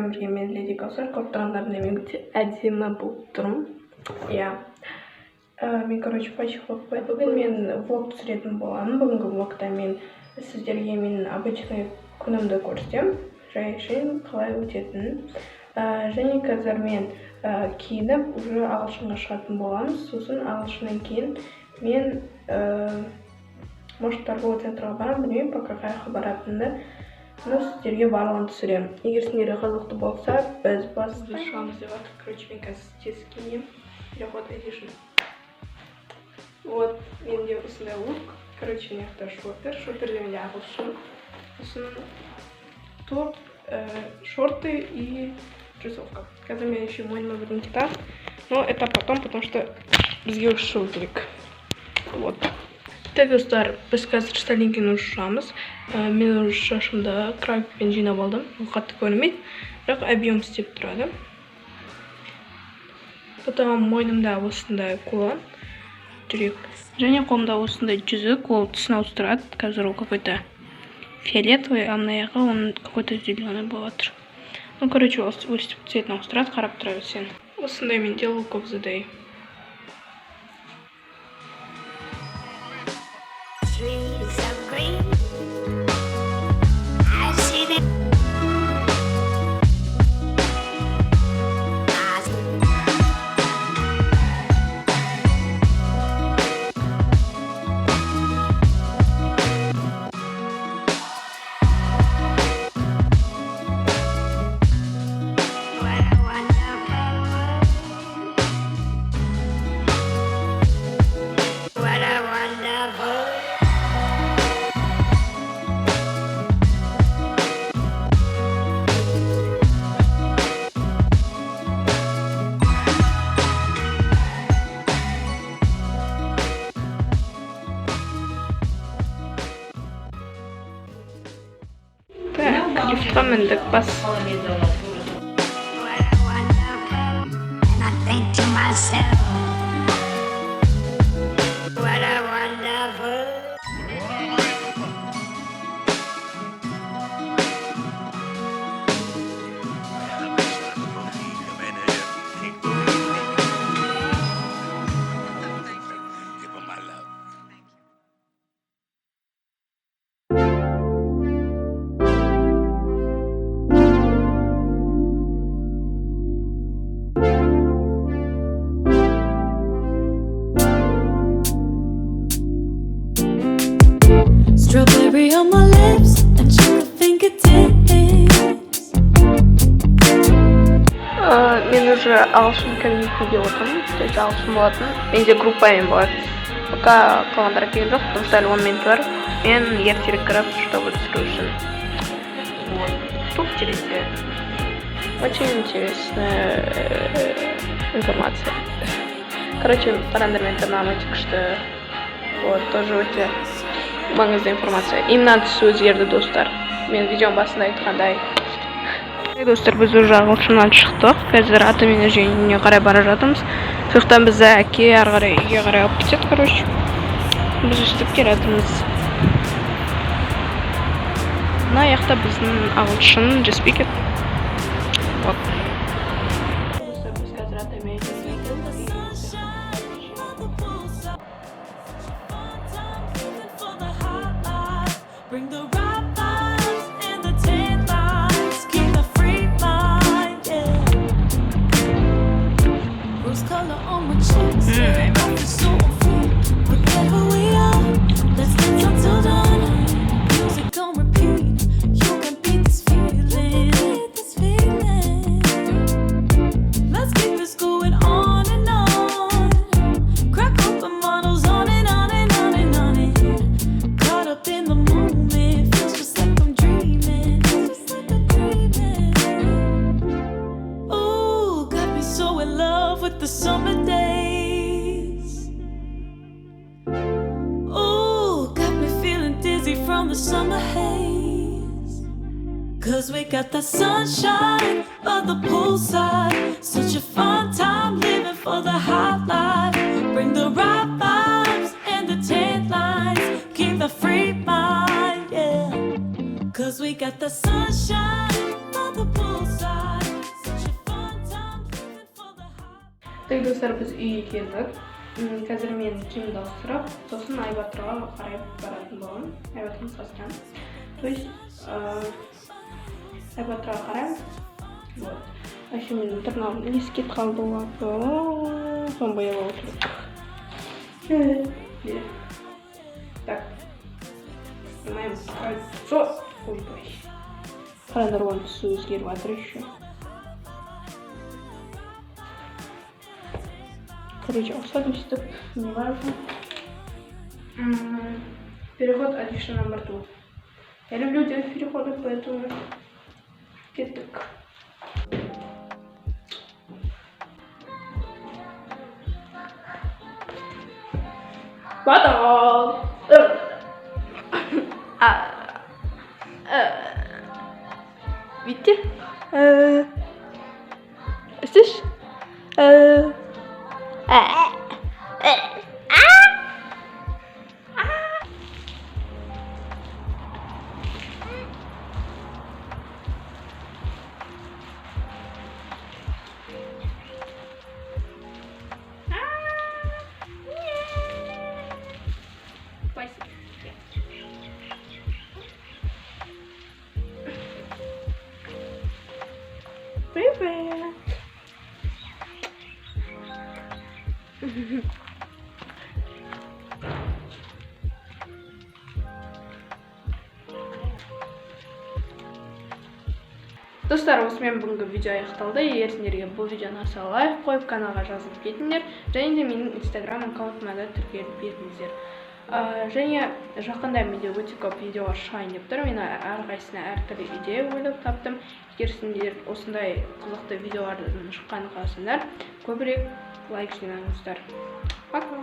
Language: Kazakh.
сіздермен бірге мен Леди Каусар. Көріп тұрғандарымдай мен өте әдемі болып тұрмын. Иә. Мен, почек қой. Бүгін мен влог түсіретін боламын. Бүгінгі влогта мен сіздерге мен обычный күнімді көрсетемін. Жай қалай өтетінін. Және қазір мен киініп уже ағылшынға шығатын боламын. Сосын ағылшыннан кейін мен может торговый центрға барамын, білмеймін, пока қаяққа баратынымды. Но сіздерге барлығын түсіремін. Егер сіздерге қызықты болса, біз басында шығамыз деп жатыр. Короче, мен қазір тез киінемін. Переход edition. Вот, менде осындай лук. Короче, у меня шопер. Шоперде менде ағылшын. Сосын топ, шорты и джинсовка. Қазір мен еще мойныма бірден китап. Но это потом, потому что бізге уже шығу керек. Вот. Так, достар, біз қазір штаннан кейін уже шығамыз. Мен уже шашымды крабикпен жинап алдым. Ол қатты көрінбейді, бірақ объем істеп тұрады. Потом мойнымда осындай кулон, жүрек. Және қолымда осындай жүзік, ол түсін ауыстырады. Қазір ол какой-то фиолетовый, а мына яғы он какой-то зеленый болады. Ну, короче, өстіп цветін ауыстырады, қарап тұра берсең. Осындай мен делал look of the day. Лифтқа міндік бас. Strawberry on my lips and chocolate fingertips. Мен уже ағылшын кабинетінде отырмын. То есть ағылшын болатын. Менде группамен болады. Пока қалғандары келген жоқ, потому что әлі 10 минут бар. Мен ертерек кіріп, чтобы түсіру үшін. Вот. Что интересно? Очень интересная информация. Короче, қараңдар математика, что вот тоже өте маңызды информация. Именно түсі өзгерді, достар. Мен видеом басында айтқандай. Достар, біз уже ағылшыннан шықтық. Қазір ата мен әженіне қарай бара жатырмыз. Сондықтан біз әке ары қарай үйге қарай алып кетеді, короче. Біз өстіп келатырмыз. Мына жақта біздің ағылшын just speak it. Вот. Достар, біз қазір ата мен Bring the right vibes and the tan lines. Keep a free mind, yeah. Rose color on my cheeks, yeah. I feel so free. Forget who we are. Let's dance until dawn. Music on repeat. You can beat this feeling. Let's keep this going on and on. Crack open models on and on and on and on and caught up in the moment. Feels just like I'm dreaming. Ooh, got me so in love with the summer days. Ooh, got me feeling dizzy from the summer haze. Cause we got the sunshine by the poolside. Such a fun time living for the high life. Bring the right vibes and the tan lines. Keep the free mind, yeah. Cause we got the sunshine by the poolside. достар, біз үйге келдік. Қазір мен киімді ауыстырып, сосын Айбатырға қарай баратын боламын. Айбатырға састырам. То есть Айбатырға қарай. Вот. Вообще менің тырнағым несі кетіп қалды ғой. Соны бояп алу керек. Так. Снимаем кольцо. Ой-ой. Қараңдар, оның түсі өзгеріп жатыр еще. Короче, усадимся тут, не важно. Переход Адиши на борту. Я люблю делать переходы, поэтому киток. Потом. Видите? Слышишь? Привет. Достар, осымен бүгінгі видео аяқталды. Егер сендерге бұл видеоны аса лайк қойып, каналға жазылып кетіңдер, және де менің Instagram аккаунтыма да тіркеліп беріңіздер. Және жақында менде өте көп видеолар шығайын деп тұр. Мен әрқайсысына әртүрлі идея ойлап таптым. Егер сендер осындай қызықты видеолардың шыққанын қаласаңдар, көбірек лайк жинаңыздар. Пока.